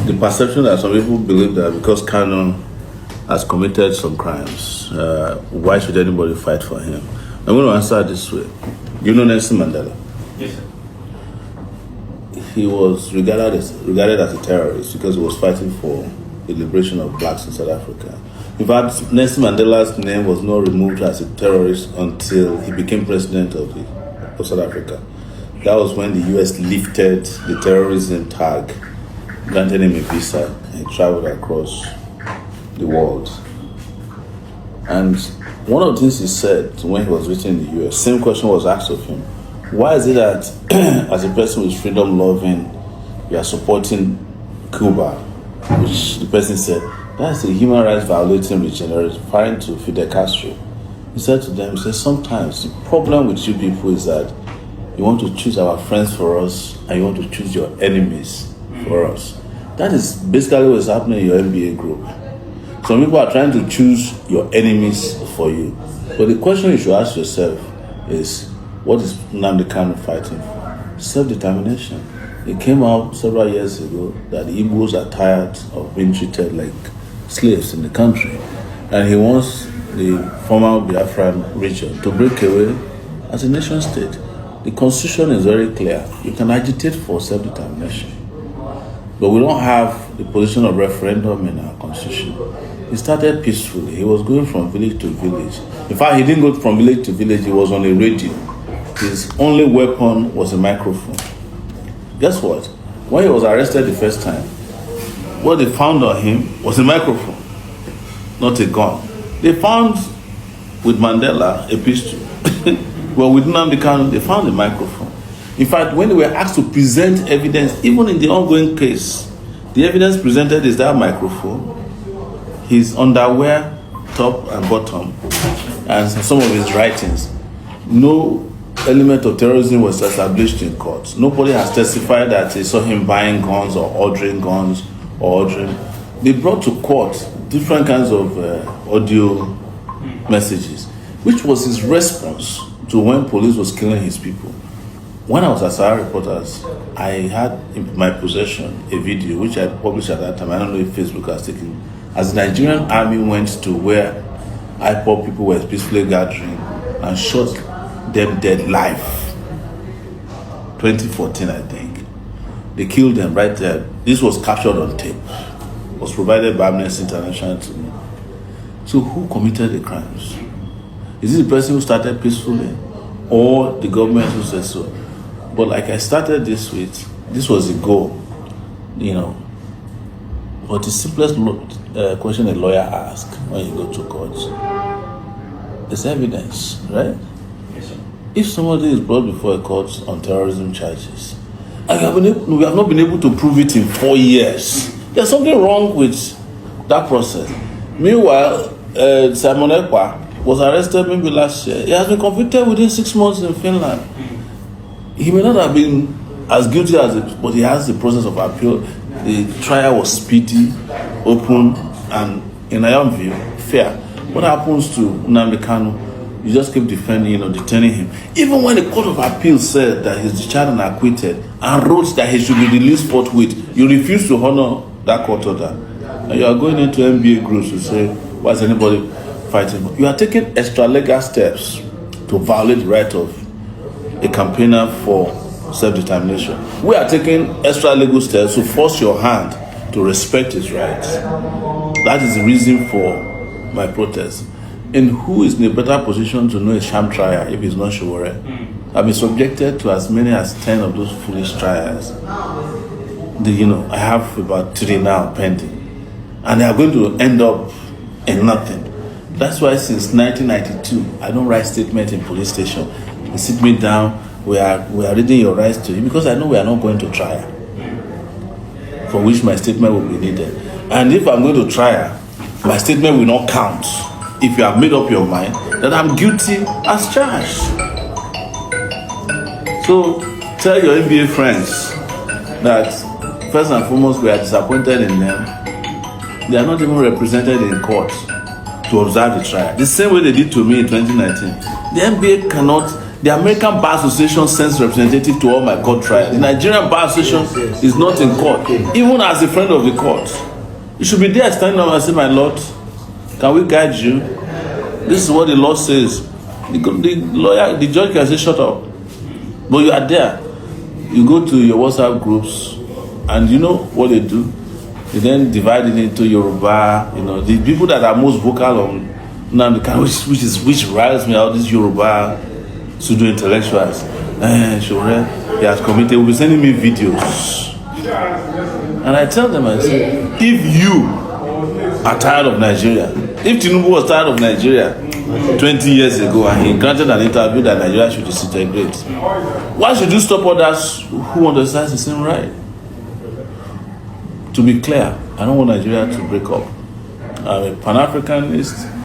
the perception that some people believe that because Kanu has committed some crimes, why should anybody fight for him? I'm going to answer this way. You know Nelson Mandela? Yes, sir. He was regarded as a terrorist because he was fighting for the liberation of blacks in South Africa. In fact, Nelson Mandela's name was not removed as a terrorist until he became president of South Africa. That was when the US lifted the terrorism tag, granted him a visa, and he traveled across the world. And one of the things he said when he was visiting the US, same question was asked of him. Why is it that as a person who is freedom loving, you are supporting Cuba? Which the person said, that's a human rights violating regime, referring to Fidel Castro. He said to them, sometimes the problem with you people is that you want to choose our friends for us and you want to choose your enemies for us. That is basically what's happening in your MBA group. Some people are trying to choose your enemies for you. But the question you should ask yourself is, what is Nnamdi Kanu fighting for? Self-determination. It came out several years ago that the Igbos are tired of being treated like slaves in the country. And he wants the former Biafran region to break away as a nation state. The constitution is very clear. You can agitate for self-determination. But we don't have the position of referendum in our constitution. He started peacefully. He was going from village to village. In fact, he didn't go from village to village. He was on a radio. His only weapon was a microphone. Guess what? When he was arrested the first time, what they found on him was a microphone, not a gun. They found with Mandela a pistol. Well, with Nnamdi Kanu, they found a microphone. In fact, when they were asked to present evidence, even in the ongoing case, the evidence presented is that microphone, his underwear, top and bottom, and some of his writings. No element of terrorism was established in court. Nobody has testified that they saw him buying guns or ordering guns or ordering. They brought to court different kinds of audio messages, which was his response to when police was killing his people. When I was at Sahara Reporters, I had in my possession a video which I published at that time. I don't know if Facebook has taken. As the Nigerian army went to where IPOB people were peacefully gathering and shot them dead live. 2014, I think. They killed them right there. This was captured on tape. It was provided by Amnesty International to me. So who committed the crimes? Is it the person who started peacefully or the government who said so? But like I started this with, this was the goal, But the simplest question a lawyer asks when you go to court is evidence, right? Yes, sir. If somebody is brought before a court on terrorism charges, and we have not been able to prove it in 4 years, there's something wrong with that process. Meanwhile, Simon Ekpa was arrested maybe last year. He has been convicted within 6 months in Finland. He may not have been as guilty as it, but he has the process of appeal. The trial was speedy, open, and in my own view, fair. What happens to Nnamdi Kanu? You just keep defending, detaining him. Even when the Court of Appeal said that he's discharged and acquitted and wrote that he should be released forthwith, you refuse to honor that court order. And you are going into MBA groups to say, why is anybody fighting? You are taking extra legal steps to violate the right of a campaigner for self-determination. We are taking extra legal steps to force your hand to respect his rights. That is the reason for my protest. And who is in a better position to know a sham trial if it's not Sowore? I've been subjected to as many as 10 of those foolish trials. I have about 3 now pending. And they are going to end up in nothing. That's why since 1992, I don't write statements in police station. They sit me down, we are reading your rights to you, because I know we are not going to trial, for which my statement will be needed. And if I'm going to trial, my statement will not count if you have made up your mind that I'm guilty as charged. So tell your NBA friends that first and foremost, we are disappointed in them. They are not even represented in court to observe the trial. The same way they did to me in 2019. The NBA cannot The American Bar Association sends representative to all my court trials. The Nigerian Bar Association is not in court, even as a friend of the court. You should be there standing up and say, my Lord, can we guide you? This is what the law says. The judge can say, shut up. But you are there. You go to your WhatsApp groups, and you know what they do? They then divide it into Yoruba, the people that are most vocal on Nnamdi Kanu, which riles me out, these Yoruba pseudo-intellectuals. Sowore, he has committed, will be sending me videos. And I tell them, I say, if you are tired of Nigeria, if Tinubu was tired of Nigeria 20 years ago and he granted an interview that Nigeria should disintegrate, why should you stop others who understand the same right? To be clear, I don't want Nigeria to break up. I'm a Pan-Africanist.